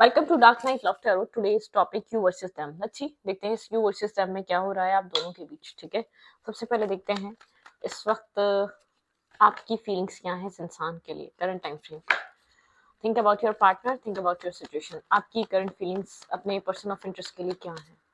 Welcome to dark night love tarot. Today's topic you versus them. Let's see, देखते हैं इस you versus them में क्या हो रहा है आप दोनों के बीच। ठीक है, सबसे पहले देखते हैं इस वक्त आपकी फीलिंग्स क्या हैं इस इंसान के लिए current time frame. Think about your partner, think about your situation. आपकी करंट फीलिंग्स अपने पर्सन ऑफ इंटरेस्ट के लिए क्या है?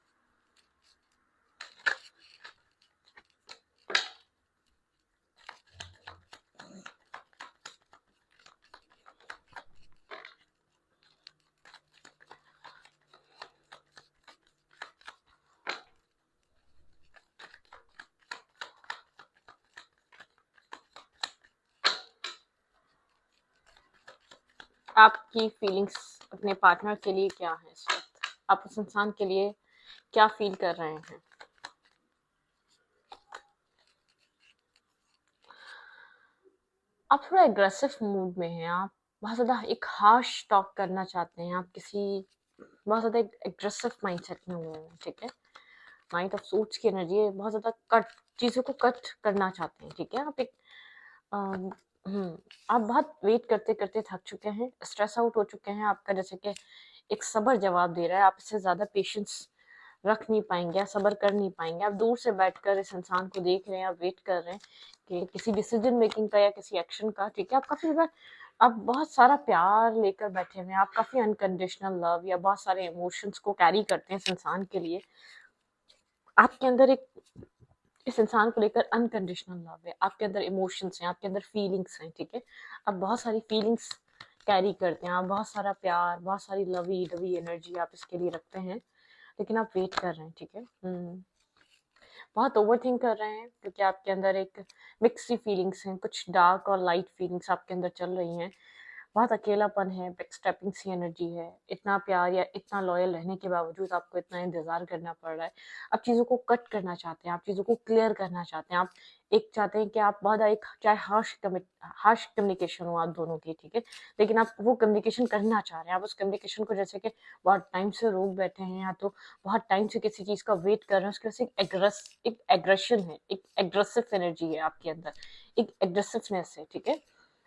आपकी फीलिंग्स अपने पार्टनर के लिए क्या है इस वक्त? आप उस इंसान के लिए क्या फील कर रहे हैं? आप थोड़ा एग्रेसिव मूड में हैं। आप बहुत ज़्यादा एक हार्श टॉक करना चाहते हैं। आप किसी बहुत ज़्यादा एक एग्रेसिव माइंडसेट में हुए हैं। ठीक है, नाइट ऑफ सूट्स की एनर्जी है। बहुत ज़्यादा कट चीज़ों को कट करना चाहते हैं। ठीक है, आप एक अम, हम्म, आप बहुत वेट करते करते थक चुके हैं, स्ट्रेस आउट हो चुके हैं। आपका जैसे कि एक सबर जवाब दे रहा है। आप इससे ज़्यादा पेशेंस रख नहीं पाएंगे, आप सबर कर नहीं पाएंगे। आप दूर से बैठकर इस इंसान को देख रहे हैं, आप वेट कर रहे हैं कि किसी डिसीजन मेकिंग का या किसी एक्शन का। ठीक है, आप काफी बार आप बहुत सारा प्यार लेकर बैठे हुए हैं। आप काफी अनकंडीशनल लव या बहुत सारे इमोशंस को कैरी करते हैं इस इंसान के लिए। आपके अंदर एक इस इंसान को लेकर अनकंडीशनल लव है, आपके अंदर इमोशंस हैं, आपके अंदर फीलिंग्स हैं। ठीक है, आप बहुत सारी फीलिंग्स कैरी करते हैं। आप बहुत सारा प्यार, बहुत सारी लवी डवी एनर्जी आप इसके लिए रखते हैं, लेकिन आप वेट कर रहे हैं। ठीक है, बहुत ओवरथिंक कर रहे हैं क्योंकि आपके अंदर एक मिक्स सी फीलिंग्स हैं। कुछ डार्क और लाइट फीलिंग्स आपके अंदर चल रही हैं। बहुत अकेलापन है, बैकस्टेपिंग सी एनर्जी है। इतना प्यार या इतना लॉयल रहने के बावजूद आपको इतना इंतजार करना पड़ रहा है। आप चीज़ों को कट करना चाहते हैं, आप चीज़ों को क्लियर करना चाहते हैं। आप एक चाहते हैं कि आप बहुत एक चाहे हार्श कम्युनिकेशन हो आप दोनों की। ठीक है, लेकिन आप वो कम्युनिकेशन करना चाह रहे हैं। आप उस कम्युनिकेशन को जैसे कि बहुत टाइम से रोक बैठे हैं, या तो बहुत टाइम से किसी चीज़ का वेट कर रहे हैं। उसकी वजह से एक एग्रेशन है, एक एग्रेसिव एनर्जी है आपके अंदर, एक एग्रेसिवनेस है। ठीक है,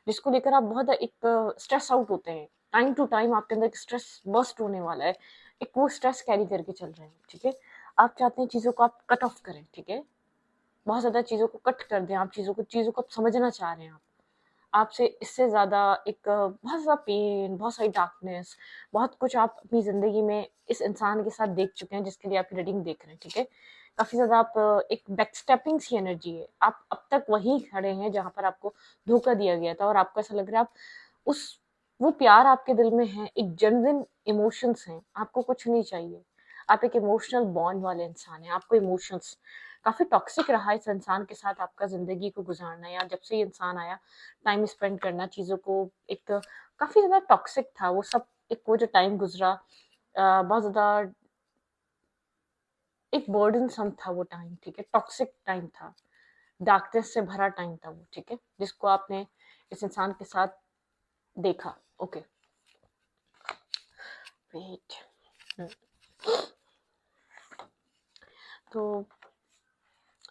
जिसको लेकर आप बहुत एक स्ट्रेस आउट होते हैं। टाइम टू टाइम आपके अंदर एक स्ट्रेस बस्ट होने वाला है, एक वो स्ट्रेस कैरी करके चल रहे हैं। ठीक है, आप चाहते हैं चीज़ों को आप कट ऑफ करें। ठीक है, बहुत ज़्यादा चीज़ों को कट कर दें। आप चीज़ों को आप समझना चाह रहे हैं। आप आपसे इससे ज़्यादा एक बहुत ज़्यादा पेन, बहुत सारी डार्कनेस, बहुत कुछ आप अपनी ज़िंदगी में इस इंसान के साथ देख चुके हैं जिसके लिए आप रीडिंग देख रहे हैं। ठीक है, काफ़ी ज़्यादा आप एक बैकस्टेपिंग सी एनर्जी है। आप अब तक वहीं खड़े हैं जहाँ पर आपको धोखा दिया गया था, और आपको ऐसा लग रहा है आप उस वो प्यार आपके दिल में है, एक जेन्युइन इमोशंस हैं, आपको कुछ नहीं चाहिए। आप एक इमोशनल बॉन्ड वाले इंसान हैं, आपको इमोशंस काफ़ी टॉक्सिक रहा इस इंसान के साथ आपका ज़िंदगी को गुजारना, या जब से ये इंसान आया टाइम स्पेंड करना चीज़ों को एक काफ़ी ज़्यादा टॉक्सिक था वो सब। एक वो जो टाइम गुजरा बहुत ज़्यादा एक बर्डन सम था वो टाइम। ठीक है, टॉक्सिक टाइम था, डार्कनेस से भरा टाइम था वो। ठीक है, जिसको आपने इस इंसान के साथ देखा। Okay, wait. तो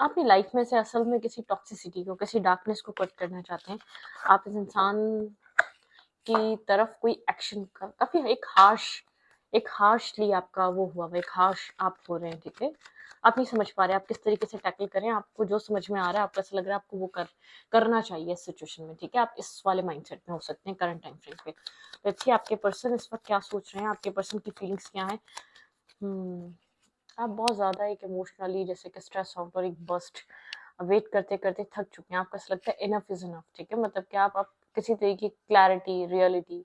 अपनी लाइफ में से असल में किसी टॉक्सिसिटी को, किसी डार्कनेस को कट करना चाहते हैं। आप इस इंसान की तरफ कोई एक्शन का काफी एक हार्शली आपका वो हुआ, एक हार्श आप हो रहे हैं। ठीक है, आप नहीं समझ पा रहे आप किस तरीके से टैकल करें। आपको जो समझ में आ रहा है, आपको ऐसा लग रहा है आपको वो करना चाहिए इस सिचुएशन में। ठीक है, आप इस वाले माइंडसेट में हो सकते हैं करंट टाइम फ्रेम पे। तो देखिए आपके पर्सन इस वक्त क्या सोच रहे हैं, आपके पर्सन की फीलिंग्स क्या है। हम्म आप बहुत ज़्यादा एक इमोशनली जैसे कि स्ट्रेस आउट और एक बस्ट वेट करते करते थक चुके हैं। आपको ऐसा लगता है इनफ इज इनफ। ठीक है, मतलब कि आप किसी तरीके की क्लैरिटी, रियलिटी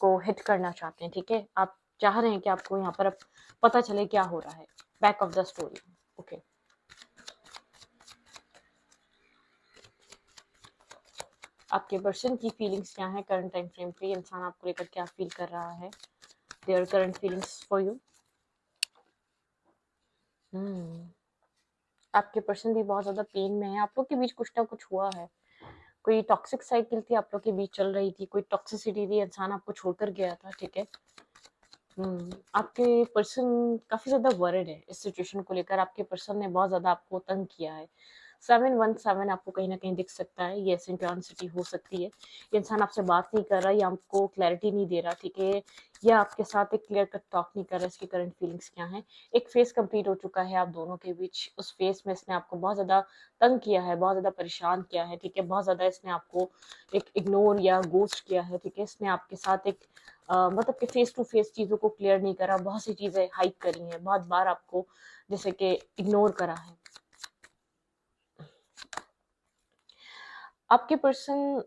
को हिट करना चाहते हैं। ठीक है, आप चाह रहे हैं कि आपको यहाँ पर अब पता चले क्या हो रहा है, back of the story. Okay, आपके पर्सन की फीलिंग्स क्या है करंट टाइम फ्रेम पे? इंसान आपको लेकर क्या फील कर रहा है, their current feelings for you. आपके पर्सन भी बहुत ज्यादा पेन में है। आप लोग के बीच कुछ ना कुछ हुआ है, कोई टॉक्सिक साइकिल थी आप लोग के बीच चल रही थी, कोई टॉक्सिसिटी थी, इंसान आपको छोड़कर गया था। ठीक है, आपके पर्सन काफी ज्यादा वरिड है इस सिचुएशन को लेकर। आपके पर्सन ने बहुत ज्यादा आपको तंग किया है, 717 आपको कहीं ना कहीं दिख सकता है, ये सिंक्रोनिसिटी हो सकती है। ये इंसान आपसे बात नहीं कर रहा या आपको क्लैरिटी नहीं दे रहा, ठीक है, या आपके साथ एक क्लियर कट टॉक नहीं कर रहा, इसकी करंट फीलिंग्स क्या है। एक फेस कंप्लीट हो चुका है आप दोनों के बीच, उस फेस में इसने आपको बहुत ज़्यादा तंग किया है, बहुत ज़्यादा परेशान किया है, ठीक है, बहुत ज़्यादा इसने आपको एक इग्नोर या गोस्ट किया है, ठीक है, इसने आपके साथ एक मतलब कि फेस टू फेस चीज़ों को क्लियर नहीं करा, बहुत सी चीज़ें हाइड करी हैं, बहुत बार आपको जैसे कि इग्नोर करा है। आपके पर्सन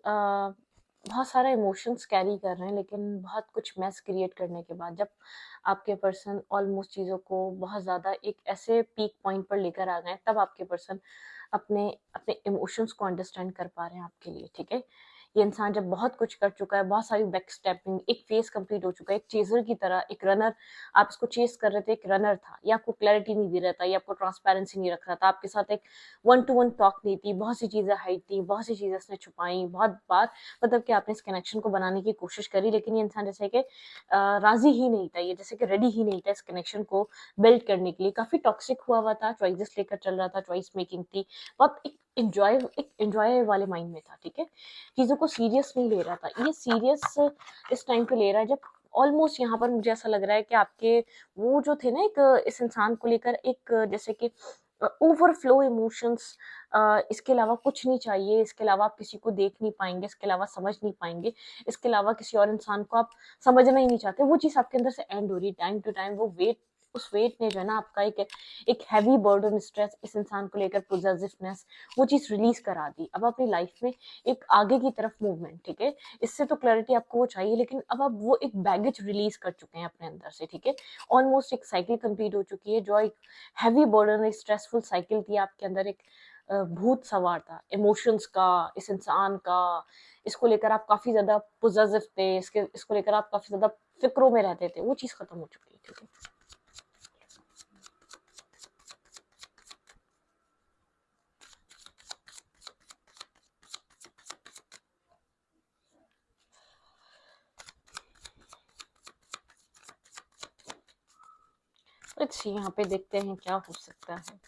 बहुत सारे इमोशंस कैरी कर रहे हैं, लेकिन बहुत कुछ मैस क्रिएट करने के बाद जब आपके पर्सन ऑलमोस्ट चीज़ों को बहुत ज़्यादा एक ऐसे पीक पॉइंट पर लेकर आ गए, तब आपके पर्सन अपने अपने इमोशंस को अंडरस्टैंड कर पा रहे हैं आपके लिए, ठीक है। ये इंसान जब बहुत कुछ कर चुका है, बहुत सारी बैक स्टेपिंग, एक फेस कंप्लीट हो चुका है, एक चेजर की तरह, एक रनर, आप इसको चेस कर रहे थे, एक रनर था, ये आपको क्लैरिटी नहीं दे रहा था, ये आपको ट्रांसपेरेंसी नहीं रख रहा था, आपके साथ एक वन टू वन टॉक नहीं थी, बहुत सी चीज़ें हाइड थी, बहुत सी चीज़ें इसने छुपाई, बहुत बार मतलब कि आपने इस कनेक्शन को बनाने की कोशिश करी, लेकिन ये इंसान जैसे कि राजी ही नहीं था, ये जैसे कि रेडी ही नहीं था इस कनेक्शन को बिल्ड करने के लिए, काफ़ी टॉक्सिक हुआ था, चॉइसेस लेकर चल रहा था, चॉइस मेकिंग थी, बहुत एक एंजॉय वाले माइंड में था, ठीक है, चीज़ों को सीरियस नहीं ले रहा था। ये सीरियस इस टाइम पे ले रहा है जब ऑलमोस्ट यहाँ पर मुझे ऐसा लग रहा है कि आपके वो जो थे ना, एक इस इंसान को लेकर एक जैसे कि ओवरफ्लो इमोशंस, इसके अलावा कुछ नहीं चाहिए, इसके अलावा आप किसी को देख नहीं पाएंगे, इसके अलावा समझ नहीं पाएंगे, इसके अलावा किसी और इंसान को आप समझना ही नहीं चाहते, वो चीज़ आपके अंदर से एंड हो रही है टाइम टू टाइम। वो वेट, उस वेट ने जो है ना आपका एक हैवी बर्डन, स्ट्रेस, इस इंसान को लेकर पोजेसिवनेस, वो चीज़ रिलीज करा दी। अब अपनी लाइफ में एक आगे की तरफ मूवमेंट, ठीक है, इससे तो क्लैरिटी आपको वो चाहिए, लेकिन अब आप वो एक बैगेज रिलीज कर चुके हैं अपने अंदर से, ठीक है, ऑलमोस्ट एक साइकिल कंप्लीट हो चुकी है, जो एक हैवी बर्डन, एक स्ट्रेसफुल साइकिल थी आपके अंदर, एक भूत सवार था इमोशंस का, इस इंसान का, इसको लेकर आप काफी ज्यादा पोजेसिव थे, इसको लेकर आप काफी ज्यादा फिक्रों में रहते थे, वो चीज खत्म हो चुकी है, ठीक है। अच्छी, यहाँ पे देखते हैं क्या हो सकता है।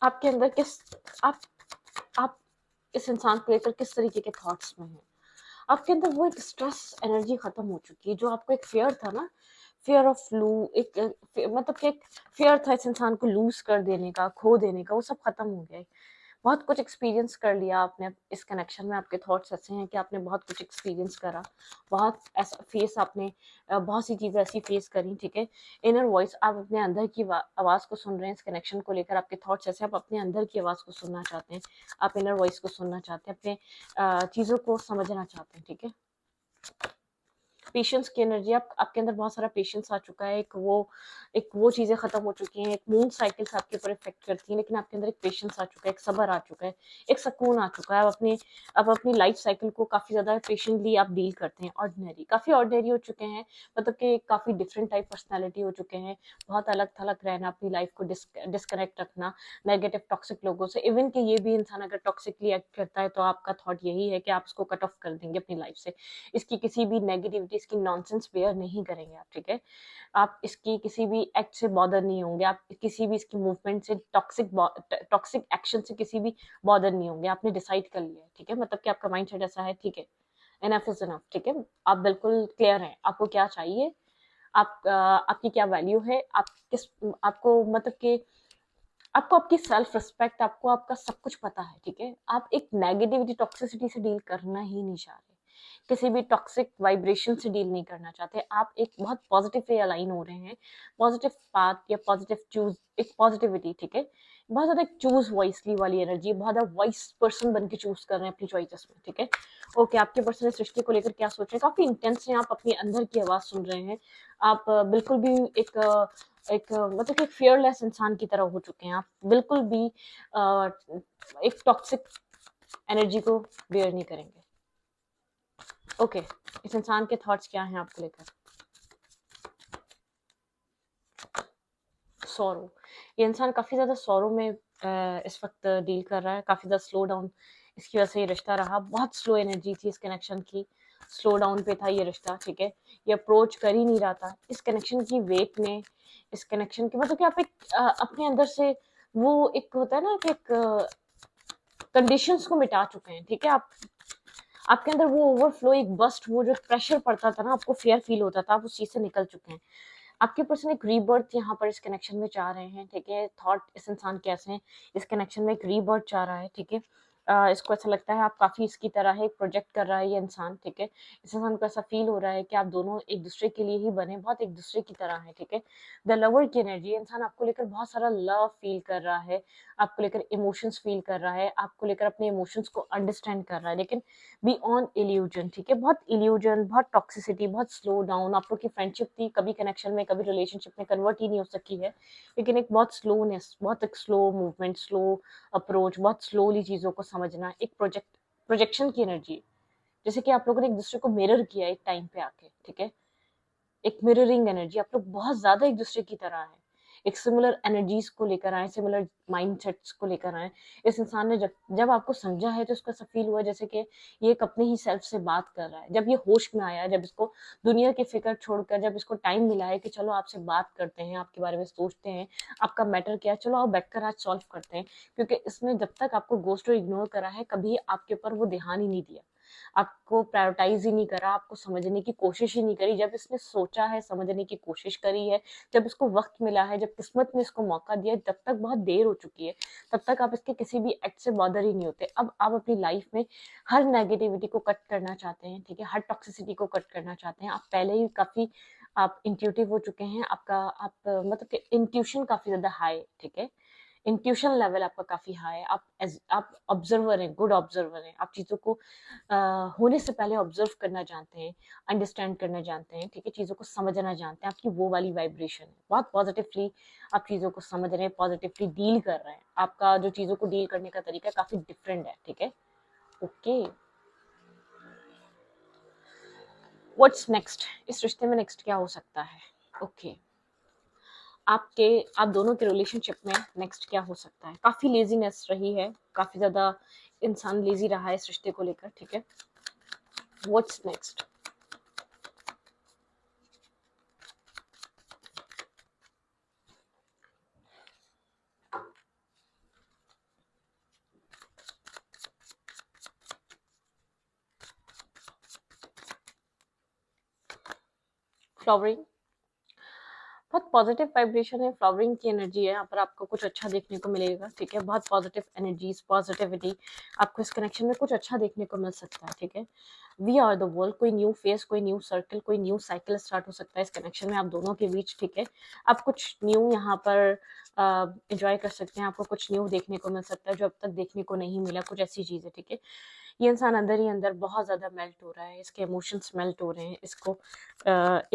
आपके अंदर किस आप आप इस इंसान को लेकर किस तरीके के थॉट्स में हैं? आपके अंदर वो एक स्ट्रेस एनर्जी खत्म हो चुकी है, जो आपको एक फियर था ना, फियर ऑफ मतलब कि एक फियर था इस इंसान को लूज कर देने का, खो देने का, वो सब खत्म हो गया है। बहुत कुछ एक्सपीरियंस कर लिया आपने इस कनेक्शन में, आपके थॉट्स ऐसे हैं कि आपने बहुत कुछ एक्सपीरियंस करा, बहुत ऐसा फेस आपने बहुत सी चीज़ें ऐसी फेस करी, ठीक है। इनर वॉइस, आप अपने अंदर की आवाज़ को सुन रहे हैं इस कनेक्शन को लेकर, आपके थॉट्स ऐसे, आप अपने अंदर की आवाज़ को सुनना चाहते हैं, आप इनर वॉइस को सुनना चाहते हैं, अपने चीज़ों को समझना चाहते हैं, ठीक है। पेशेंस की एनर्जी, आप आपके अंदर बहुत सारा पेशेंस आ चुका है, एक वो चीज़ें खत्म हो चुकी हैं, एक मून साइकिल्स आपके ऊपर इफेक्ट करती हैं, लेकिन आपके अंदर एक पेशेंस आ चुका है, एक सब्र आ चुका है, एक सुकून आ चुका है। आप अपनी लाइफ साइकिल को काफ़ी ज़्यादा पेशेंटली आप डील करते हैं, ऑर्डिनरी, काफ़ी ऑर्डिनरी हो चुके हैं, मतलब कि काफ़ी डिफरेंट टाइप पर्सनैलिटी हो चुके हैं, बहुत अलग थलग रहना, अपनी लाइफ को डिस्कनेक्ट रखना नेगेटिव टॉक्सिक लोगों से, इवन कि ये भी इंसान अगर टॉक्सिकली एक्ट करता है तो आपका थॉट यही है कि आप उसको कट ऑफ कर देंगे अपनी लाइफ से, इसकी किसी भी नेगेटिविटी, इसकी नॉनसेंस बेयर नहीं करेंगे आप, ठीक है। आप इसकी किसी भी एक्ट से बॉदर नहीं होंगे, आप किसी भी इसकी मूवमेंट से, टॉक्सिक एक्शन से किसी भी बॉदर नहीं होंगे, आपने डिसाइड कर लिया है, ठीक है, मतलब कि आपका माइंड सेट ऐसा है, ठीक है, एनफ इज एनफ, ठीक है, आप बिल्कुल क्लियर हैं आपको क्या चाहिए, आपकी क्या वैल्यू है, आपको मतलब कि आपको आपकी सेल्फ रिस्पेक्ट, आपको आपका सब कुछ पता है, ठीक है, आप एक नेगेटिविटी टॉक्सिसिटी से डील करना ही नहीं चाह रहे, किसी भी टॉक्सिक वाइब्रेशन से डील नहीं करना चाहते, आप एक बहुत पॉजिटिव पे अलाइन हो रहे हैं, पॉजिटिव पाथ या पॉजिटिव चूज, एक पॉजिटिविटी, ठीक है, बहुत ज्यादा एक चूज वॉइसली वाली एनर्जी, बहुत ज्यादा वॉइस पर्सन बन के चूज कर रहे हैं अपनी चॉइसेस में, ठीक है। ओके, आपके पर्सन इस रिश्ते को लेकर क्या सोच रहे हैं, काफी इंटेंस हैं, आप अपने अंदर की आवाज सुन रहे हैं, आप बिल्कुल भी मतलब कि एक फियरलेस इंसान की तरह हो चुके हैं, आप बिल्कुल भी एक टॉक्सिक एनर्जी को बेयर नहीं करेंगे। ओके, इस इंसान के थॉट्स क्या हैं आपको लेकर? सौरो, ये इंसान काफ़ी ज़्यादा सौरो में इस वक़्त डील कर रहा है, काफ़ी ज़्यादा स्लो डाउन इसकी वजह से ये रिश्ता रहा। बहुत स्लो एनर्जी थी इस कनेक्शन की, स्लो डाउन पे था ये रिश्ता, ठीक है? ये अप्रोच कर ही नहीं रहा था। इस कनेक्शन की वेट में, इस कनेक्शन की मतलब कि आप एक अपने अंदर से वो एक होता है ना कि एक कंडीशंस को मिटा चुके हैं, ठीक है? आपके अंदर वो ओवरफ्लो, एक बस्ट, वो जो प्रेशर पड़ता था ना, आपको फ़ियर फ़ील होता था, आप उस चीज़ से निकल चुके हैं। आपके पर्सन एक रीबर्थ यहाँ पर इस कनेक्शन में चाह रहे हैं, ठीक है? थॉट इस इंसान के ऐसे हैं, इस कनेक्शन में एक रीबर्थ चाह रहा है, ठीक है? इसको ऐसा लगता है आप काफ़ी इसकी तरह है, एक प्रोजेक्ट कर रहा है ये इंसान, ठीक है? इस इंसान को ऐसा फ़ील हो रहा है कि आप दोनों एक-दूसरे के लिए ही बने, बहुत एक-दूसरे की तरह हैं, ठीक है? द लवर की एनर्जी, इंसान आपको लेकर बहुत सारा लव फ़ील कर रहा है, आपको लेकर इमोशंस फ़ील कर रहा है, आपको लेकर अपने इमोशंस को अंडरस्टैंड कर रहा है, लेकिन बियॉन्ड इल्यूजन, ठीक है? बहुत इल्यूजन, बहुत टॉक्सिसिटी, बहुत स्लो डाउन, आप लोग की फ्रेंडशिप थी, कभी कनेक्शन में, कभी रिलेशनशिप में कन्वर्ट ही नहीं हो सकी है, लेकिन एक बहुत स्लोनेस, बहुत एक स्लो मूवमेंट, स्लो अप्रोच, बहुत स्लोली चीज़ों को समझना, एक प्रोजेक्शन की एनर्जी, जैसे कि आप लोगों ने एक दूसरे को मिरर किया एक टाइम पे आके, ठीक है? एक मिररिंग एनर्जी, आप लोग बहुत ज़्यादा एक-दूसरे की तरह हैं। एक सिमिलर एनर्जीज़ को लेकर आए, सिमिलर माइंडसेट्स को लेकर आए। इस इंसान ने जब जब आपको समझा है तो इसको ऐसा फ़ील हुआ जैसे कि ये एक अपने ही सेल्फ से बात कर रहा है। जब ये होश में आया, जब इसको दुनिया की फ़िक्र छोड़कर जब इसको टाइम मिला है कि चलो आपसे बात करते हैं, आपके बारे में सोचते हैं, आपका मैटर क्या है, चलो आओ बैठकर आज सॉल्व करते हैं। क्योंकि इसने जब तक आपको घोस्ट और इग्नोर करा है, कभी आपके ऊपर वो ध्यान ही नहीं दिया। आपको प्रायोरिटाइज़ ही नहीं करा, आपको समझने की कोशिश ही नहीं करी। जब इसने सोचा है, समझने की कोशिश करी है, जब इसको वक़्त मिला है, जब किस्मत ने इसको मौका दिया है, तब तक बहुत देर हो चुकी है। तब तक आप इसके किसी भी एक्ट से बॉदर ही नहीं होते। अब आप अपनी लाइफ़ में हर नेगेटिविटी को कट करना चाहते हैं, ठीक है? हर टॉक्सिसिटी को कट करना चाहते हैं। आप पहले ही काफ़ी आप इंट्यूटिव हो चुके हैं। आपका आप मतलब कि इंट्यूशन काफ़ी ज़्यादा हाई है, ठीक है? इंट्यूशन लेवल आपका काफ़ी हाई है। आप ऑब्ज़र्वर हैं, गुड ऑब्ज़र्वर हैं। आप चीज़ों को अ, होने से पहले ऑब्ज़र्व करना जानते हैं, अंडरस्टैंड करना जानते हैं, ठीक है? चीज़ों को समझना जानते हैं। आपकी वो वाली वाइब्रेशन है। बहुत पॉज़िटिवली आप चीज़ों को समझ रहे हैं, पॉज़िटिवली डील कर रहे हैं। आपका जो चीज़ों को डील करने का तरीका काफ़ी डिफरेंट है, ठीक है? Okay, what's next? इस रिश्ते में नेक्स्ट क्या हो सकता है? ओके, आपके आप दोनों के रिलेशनशिप में नेक्स्ट क्या हो सकता है? काफ़ी लेज़ीनेस रही है, काफ़ी ज़्यादा इंसान लेज़ी रहा है इस रिश्ते को लेकर, ठीक है? What's next? फ्लावरिंग, बहुत पॉजिटिव वाइब्रेशन है, फ्लावरिंग की एनर्जी है, यहाँ पर आपको कुछ अच्छा देखने को मिलेगा, ठीक है? बहुत पॉजिटिव एनर्जीज, पॉजिटिविटी, आपको इस कनेक्शन में कुछ अच्छा देखने को मिल सकता है, ठीक है? वी आर द वर्ल्ड, कोई न्यू फेस, कोई न्यू सर्कल, कोई न्यू साइकिल स्टार्ट हो सकता है इस कनेक्शन में आप दोनों के बीच, ठीक है? आप कुछ न्यू यहाँ पर एंजॉय कर सकते हैं, आपको कुछ न्यू देखने को मिल सकता है जो अब तक देखने को नहीं मिला, कुछ ऐसी चीज़ है, ठीक है? ये इंसान अंदर ही अंदर बहुत ज़्यादा मेल्ट हो रहा है, इसके इमोशंस मेल्ट हो रहे हैं, इसको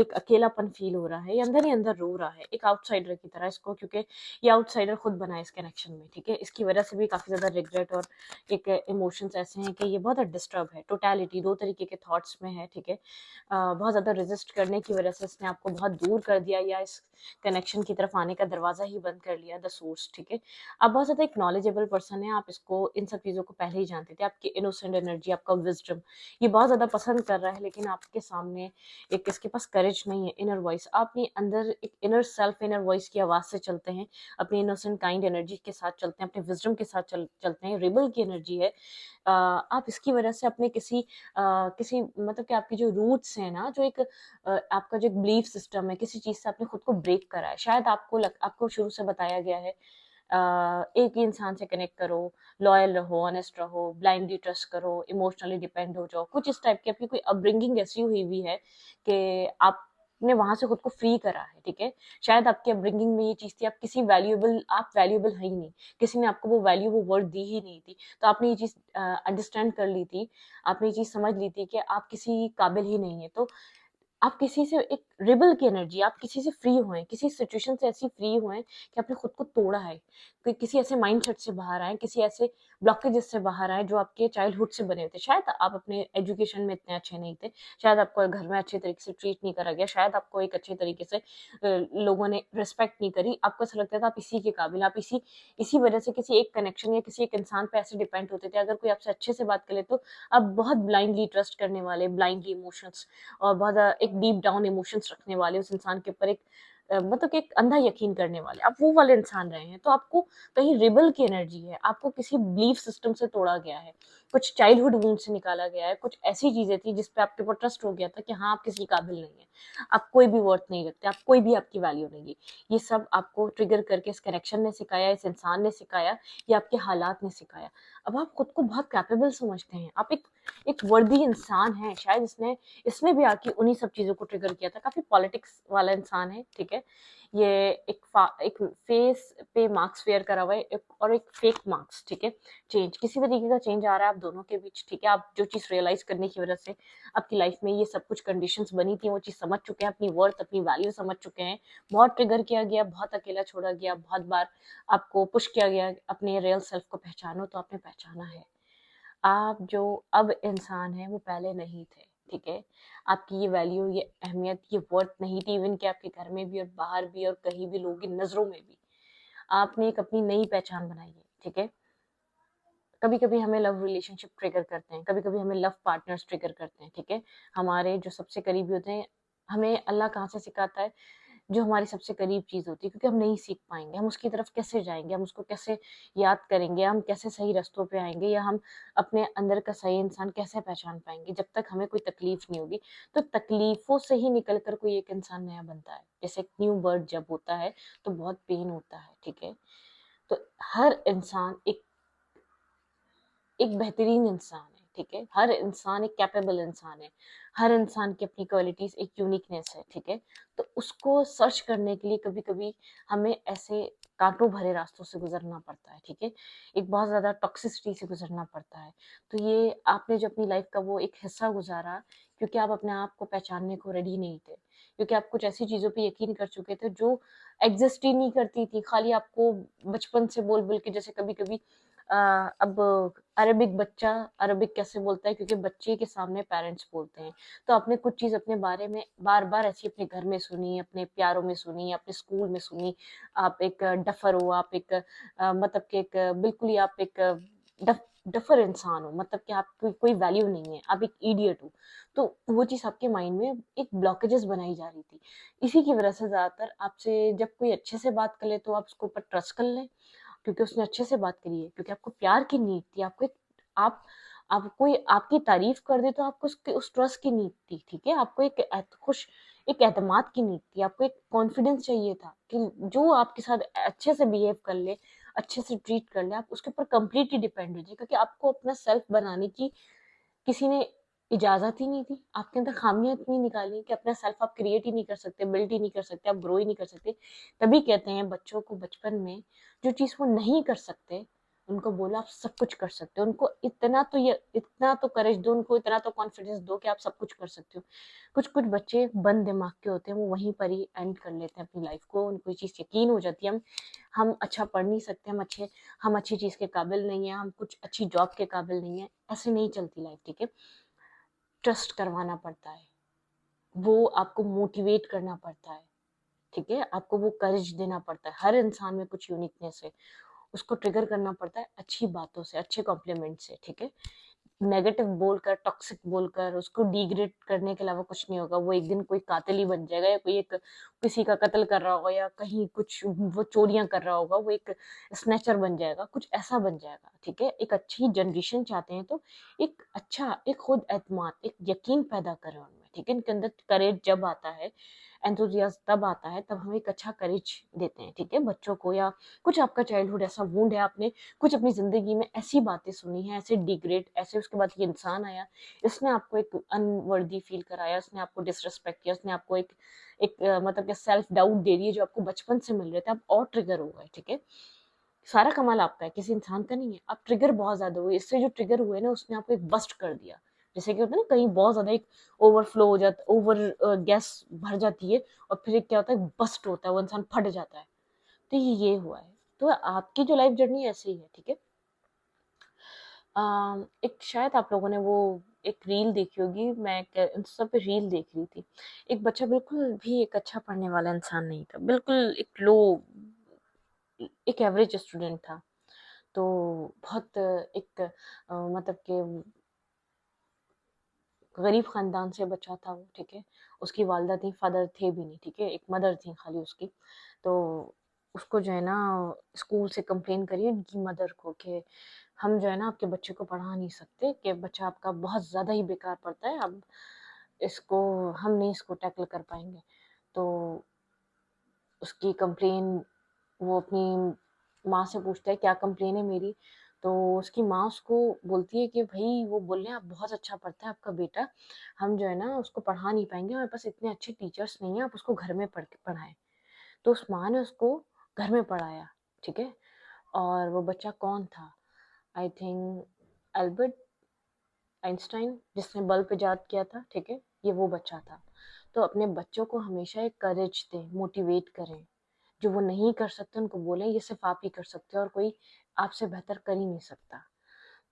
एक अकेलापन फ़ील हो रहा है, ये अंदर ही अंदर रो रहा है, एक आउटसाइडर की तरह इसको, क्योंकि ये आउटसाइडर खुद बना है इस कनेक्शन में, ठीक है? इसकी वजह से भी काफ़ी ज़्यादा रिग्रेट और एक इमोशंस ऐसे हैं कि ये बहुत डिस्टर्ब है, टोटैलिटी 2 तरीके के थॉट्स में है, ठीक है? बहुत ज़्यादा रेज़िस्ट करने की वजह से इसने आपको बहुत दूर कर दिया या इस कनेक्शन की तरफ आने का दरवाज़ा ही बंद कर लिया, द सोर्स, ठीक है? आप बहुत ज़्यादा एक नॉलेजेबल पर्सन हैं, आप इसको इन सब चीज़ों को पहले ही जानते थे, आपकी इनोसेंट एनर्जी, आपका विज़डम, ये बहुत ज़्यादा पसंद कर रहा है, लेकिन आपके सामने एक इसके पास करेज नहीं है, इनर वॉइस, आप अपने अंदर एक इनर सेल्फ, इनर वॉइस की आवाज़ से चलते हैं, अपनी इनोसेंट काइंड एनर्जी के साथ चलते हैं, अपने विज़डम के साथ चलते हैं, रिबल की एनर्जी है। आप इसकी वजह से अपने किसी मतलब कि आपकी जो रूट्स हैं ना, जो एक आपका जो एक बिलीफ सिस्टम है, किसी चीज़ से आपने खुद को ब्रेक करा है। शायद आपको शुरू से बताया गया है एक ही इंसान से कनेक्ट करो, लॉयल रहो, ऑनेस्ट रहो, ब्लाइंडली ट्रस्ट करो, इमोशनली डिपेंड हो जाओ। कुछ इस टाइप की आपकी कोई अपब्रिंगिंग ऐसी हुई हुई है कि आपने वहाँ से खुद को फ्री करा है, ठीक है? शायद आपकी अपब्रिंगिंग में ये चीज़ थी, आप वैल्यूएबल हैं ही नहीं। किसी ने आपको वो वैल्यू, वो वर्थ दी ही नहीं थी। तो आपने ये चीज़ अंडरस्टैंड कर ली थी, आपने ये चीज़ समझ ली थी कि आप किसी काबिल ही नहीं है। तो आप किसी से एक रिबल की एनर्जी, आप किसी से फ्री हुए, किसी सिचुएशन से ऐसी फ्री हुए कि आपने खुद को तोड़ा है, कि किसी ऐसे माइंडसेट से बाहर आए, किसी ऐसे ब्लॉकेजेस से बाहर आए जो आपके चाइल्डहुड से बने हुए थे। शायद आप अपने एजुकेशन में इतने अच्छे नहीं थे, शायद आपको घर में अच्छे तरीके से ट्रीट नहीं करा गया, शायद आपको एक अच्छे तरीके से लोगों ने रिस्पेक्ट नहीं करी, आपको ऐसा लगता था आप इसी के काबिल, आप इसी इसी वजह से किसी एक कनेक्शन या किसी एक इंसान पे ऐसे डिपेंड होते थे। अगर कोई आपसे अच्छे से बात करे तो आप बहुत ब्लाइंडली ट्रस्ट करने वाले, ब्लाइंडली इमोशंस और बहुत एक डीप डाउन इमोशंस रखने वाले, उस इंसान के ऊपर एक मतलब कि एक अंधा यकीन करने वाले, आप वो वाले इंसान रहे हैं। तो आपको कहीं रिबल की एनर्जी है, आपको किसी बिलीफ सिस्टम से तोड़ा गया है, कुछ चाइल्डहुड वूंड से निकाला गया है, कुछ ऐसी चीजें थी जिस पे आपके ऊपर ट्रस्ट हो गया था कि हाँ आप किसी काबिल नहीं है, आप कोई भी वर्थ नहीं रखते, आप कोई भी आपकी वैल्यू नहीं है। ये सब आपको ट्रिगर करके इस कनेक्शन ने सिखाया, इस इंसान ने सिखाया, या आपके हालात ने सिखाया। अब आप खुद को बहुत कैपेबल समझते हैं, आप एक वर्दी इंसान है। शायद इसने भी आके उन्हीं सब चीजों को ट्रिगर किया था। काफी पॉलिटिक्स वाला इंसान है, ठीक है। ये एक फेस पे मार्क्स फेयर करा हुआ है, और एक फेक मार्क्स, ठीक है। चेंज, किसी तरीके का चेंज आ रहा है आप दोनों के बीच, ठीक है। आप जो चीज रियलाइज करने की वजह से आपकी लाइफ में ये सब कुछ कंडीशंस बनी थी, वो चीज समझ चुके हैं, अपनी वर्थ, अपनी वैल्यू समझ चुके हैं। बहुत ट्रिगर किया गया, बहुत अकेला छोड़ा गया, बहुत बार आपको पुश किया गया अपने रियल सेल्फ को पहचानो, तो आपने पहचाना है। आप जो अब इंसान हैं वो पहले नहीं थे, ठीक है। आपकी ये वैल्यू, ये अहमियत, ये वर्थ नहीं थी, इवन कि आपके घर में भी और बाहर भी और कहीं भी लोगों की नजरों में भी। आपने एक अपनी नई पहचान बनाई है, ठीक है। कभी कभी हमें लव रिलेशनशिप ट्रिगर करते हैं, कभी कभी हमें लव पार्टनर्स ट्रिगर करते हैं, ठीक है। हमारे जो सबसे करीबी होते हैं, हमें अल्लाह कहाँ से सिखाता है, जो हमारी सबसे करीब चीज होती है, क्योंकि हम नहीं सीख पाएंगे हम उसकी तरफ कैसे जाएंगे, हम उसको कैसे याद करेंगे, हम कैसे सही रास्तों पे आएंगे, या हम अपने अंदर का सही इंसान कैसे पहचान पाएंगे जब तक हमें कोई तकलीफ नहीं होगी। तो तकलीफों से ही निकल कर कोई एक इंसान नया बनता है। जैसे एक न्यू बर्थ जब होता है तो बहुत पेन होता है, ठीक है। तो हर इंसान एक बेहतरीन इंसान है, ठीक है। हर इंसान एक कैपेबल इंसान है, हर इंसान की अपनी क्वालिटीज, एक यूनिकनेस है, ठीक है। तो उसको सर्च करने के लिए कभी कभी हमें ऐसे कांटों भरे रास्तों से गुजरना पड़ता है, ठीक है। एक बहुत ज्यादा टॉक्सिसिटी से गुजरना पड़ता है। तो ये आपने जो अपनी लाइफ का वो एक हिस्सा गुजारा, क्योंकि आप अपने आप को पहचानने को रेडी नहीं थे, क्योंकि आप कुछ ऐसी चीजों पे यकीन कर चुके थे जो एग्जिस्ट ही नहीं करती थी, खाली आपको बचपन से बोल बोल के। जैसे कभी कभी अब अरबिक बच्चा अरबिक कैसे बोलता है, क्योंकि बच्चे के सामने पेरेंट्स बोलते हैं। तो आपने कुछ चीज अपने बारे में बार बार ऐसी अपने घर में सुनी, अपने प्यारों में सुनी, अपने स्कूल में सुनी। आप एक डफर हो, आप एक मतलब कि एक बिल्कुल ही आप एक डफर इंसान हो, मतलब कि आपकी कोई वैल्यू नहीं है, आप एक इडियट हो। तो वो चीज आपके माइंड में एक ब्लॉकेजेस बनाई जा रही थी। इसी की वजह से ज्यादातर आपसे जब कोई अच्छे से बात कर ले तो आप उसके ऊपर ट्रस्ट कर लें, क्योंकि उसने अच्छे से बात करी है, क्योंकि आपको प्यार की नीड थी, आप आप कोई आपकी तारीफ कर दे तो आपको उस ट्रस्ट की नीड थी, ठीक है। आपको एक एतमाद की नीड थी, आपको एक कॉन्फिडेंस चाहिए था कि जो आपके साथ अच्छे से बिहेव कर ले, अच्छे से ट्रीट कर ले, आप उसके ऊपर कंप्लीटली डिपेंड हो जाए, क्योंकि आपको अपना सेल्फ बनाने की किसी ने इजाजत ही नहीं थी। आपके अंदर खामियां इतनी निकाली कि अपना सेल्फ आप क्रिएट ही नहीं कर सकते, बिल्ड ही नहीं कर सकते, आप ग्रो ही नहीं कर सकते। तभी कहते हैं बच्चों को बचपन में जो चीज वो नहीं कर सकते, उनको बोला आप सब कुछ कर सकते हो। उनको इतना तो करेज दो, उनको इतना तो कॉन्फिडेंस दो कि आप सब कुछ कर सकते हो। कुछ कुछ बच्चे बंद दिमाग के होते हैं, वो वहीं पर ही एंड कर लेते हैं अपनी लाइफ को। उनको ये चीज यकीन हो जाती है, हम अच्छा पढ़ नहीं सकते, हम अच्छी चीज के काबिल नहीं है, हम कुछ अच्छी जॉब के काबिल नहीं है। ऐसे नहीं चलती लाइफ, ठीक है। ट्रस्ट करवाना पड़ता है, वो आपको मोटिवेट करना पड़ता है, ठीक है। आपको वो करेज देना पड़ता है। हर इंसान में कुछ यूनिकनेस है, उसको ट्रिगर करना पड़ता है अच्छी बातों से, अच्छे कॉम्प्लीमेंट से, ठीक है। नेगेटिव बोलकर, टॉक्सिक बोलकर उसको डिग्रेड करने के अलावा कुछ नहीं होगा। वो एक दिन कोई कातिल ही बन जाएगा, या कोई एक किसी का कत्ल कर रहा होगा, या कहीं कुछ वो चोरियां कर रहा होगा, वो एक स्नैचर बन जाएगा, कुछ ऐसा बन जाएगा, ठीक है। एक अच्छी जनरेशन चाहते हैं तो एक खुद एतमाद, एक यकीन पैदा करें उनमें, ठीक है। इनके अंदर करेज जब आता है, एंथुजियाज्म तब आता है, तब हम एक अच्छा करेज देते हैं, ठीक है, बच्चों को। या कुछ आपका चाइल्डहुड ऐसा वुंड है, आपने कुछ अपनी जिंदगी में ऐसी बातें सुनी है, ऐसे डिग्रेड, ऐसे उसके बाद ये इंसान आया, इसने आपको एक अनवर्दी फील कराया, उसने आपको डिसरिस्पेक्ट किया, उसने आपको मतलब कि सेल्फ डाउट दे दिए जो आपको बचपन से मिल रहे थे, आप और ट्रिगर हो गए, ठीक है। सारा कमाल आपका है, किसी इंसान का नहीं है। आप ट्रिगर बहुत ज्यादा हुए, इससे जो ट्रिगर हुए ना उसने आपको एक बस्ट कर दिया, जैसे कि होता है ना, कहीं बहुत ज़्यादा एक ओवरफ्लो हो जाता, ओवर गैस भर जाती है और फिर क्या होता है, बस्ट होता है, वो इंसान फट जाता है। तो ये हुआ है। तो आपकी जो लाइफ जर्नी ऐसी ही है, ठीक है। एक शायद आप लोगों ने वो एक रील देखी होगी, मैं इंस्टा पे रील देख रही थी। एक बच्चा बिल्कुल भी एक अच्छा पढ़ने वाला इंसान नहीं था, बिल्कुल एक लो, एक एवरेज स्टूडेंट था। तो बहुत एक मतलब कि गरीब ख़ानदान से बच्चा था वो, ठीक है। उसकी वालिदा थी, फ़ादर थे भी नहीं, ठीक है। एक मदर थी खाली उसकी। तो उसको जो है ना स्कूल से कंप्लेन करी उनकी मदर को कि हम जो है ना आपके बच्चे को पढ़ा नहीं सकते, कि बच्चा आपका बहुत ज़्यादा ही बेकार पढ़ता है, अब इसको हम नहीं इसको टैकल कर पाएँगे। तो उसकी कंप्लेन वो अपनी माँ से पूछता है क्या कंप्लेन है मेरी। तो उसकी माँ उसको बोलती है कि भाई वो बोल रहे हैं आप बहुत अच्छा पढ़ता है आपका बेटा, हम जो है ना उसको पढ़ा नहीं पाएंगे, हमारे पास इतने अच्छे टीचर्स नहीं है, आप उसको घर में पढ़ाएं। तो उस माँ ने उसको घर में पढ़ाया, ठीक है। और वो बच्चा कौन था, आई थिंक अल्बर्ट आइंस्टाइन, जिसने बल्ब इजाद किया था, ठीक है। ये वो बच्चा था। तो अपने बच्चों को हमेशा एक करेज दें, मोटिवेट करें। जो वो नहीं कर सकते उनको बोलें ये सिर्फ आप ही कर सकते हो और कोई आपसे बेहतर कर ही नहीं सकता।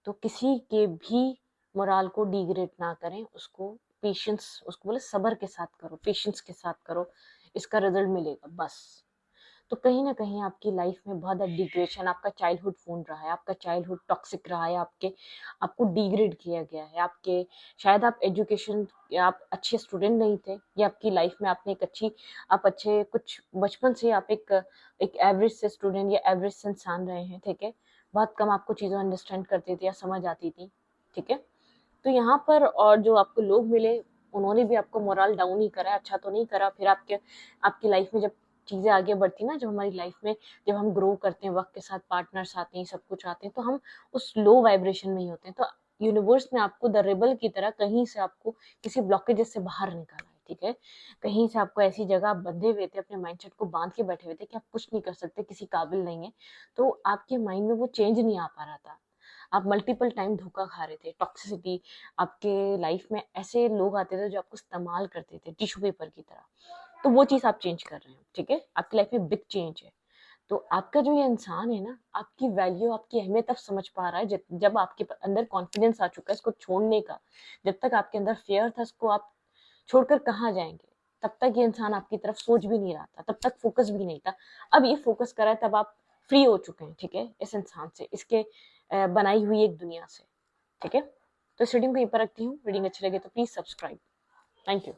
तो किसी के भी मोराल को डिग्रेड ना करें, उसको पेशेंस, उसको बोले सब्र के साथ करो, पेशेंस के साथ करो, इसका रिजल्ट मिलेगा बस। तो कहीं न कहीं आपकी लाइफ में बहुत ज़्यादा डिग्रेडेशन, आपका चाइल्डहुड फ़ोन रहा है, आपका चाइल्डहुड टॉक्सिक रहा है, आपको डिग्रेड किया गया है, आपके शायद आप एजुकेशन या आप अच्छे स्टूडेंट नहीं थे, या आपकी लाइफ में आपने एक अच्छी, आप अच्छे कुछ बचपन से आप एक एवरेज से स्टूडेंट या एवरेज से इंसान रहे हैं, ठीक है। बहुत कम आपको चीज़ें अंडरस्टैंड करते थे या समझ आती थी, ठीक है। तो यहाँ पर और जो आपको लोग मिले, उन्होंने भी आपको मोरल डाउन ही करा, अच्छा तो नहीं करा। फिर आपकी लाइफ में जब चीज़ें आगे बढ़ती ना, जब हमारी लाइफ में जब हम ग्रो करते हैं, वक्त के साथ पार्टनर्स आते हैं, सब कुछ आते हैं, तो हम उस लो वाइब्रेशन में ही होते हैं। तो यूनिवर्स ने आपको द रेबल की तरह कहीं से आपको किसी ब्लॉकेजेस से बाहर निकाला है, ठीक है। कहीं से आपको ऐसी जगह आप बंधे हुए थे, अपने माइंडसेट को बांध के बैठे हुए थे कि आप कुछ नहीं कर सकते, किसी काबिल नहीं है। तो आपके माइंड में वो चेंज नहीं आ पा रहा था, आप मल्टीपल टाइम धोखा खा रहे थे, टॉक्सिसिटी, आपके लाइफ में ऐसे लोग आते थे जो आपको इस्तेमाल करते थे टिश्यू पेपर की तरह। तो वो चीज़ आप चेंज कर रहे हैं, ठीक है। आपकी लाइफ में बिग चेंज है। तो आपका जो ये इंसान है ना, आपकी वैल्यू, आपकी अहमियत अब समझ पा रहा है, जब आपके अंदर कॉन्फिडेंस आ चुका है इसको छोड़ने का। जब तक आपके अंदर फेयर था, इसको आप छोड़कर कहाँ जाएंगे, तब तक ये इंसान आपकी तरफ सोच भी नहीं रहा था, तब तक फोकस भी नहीं था। अब ये फोकस करा है, तब आप फ्री हो चुके हैं, ठीक है, इस इंसान से, इसके बनाई हुई एक दुनिया से, ठीक है। तो इस रीडिंग को यहीं पर रखती हूँ। रीडिंग अच्छी लगे तो प्लीज सब्सक्राइब। Thank you.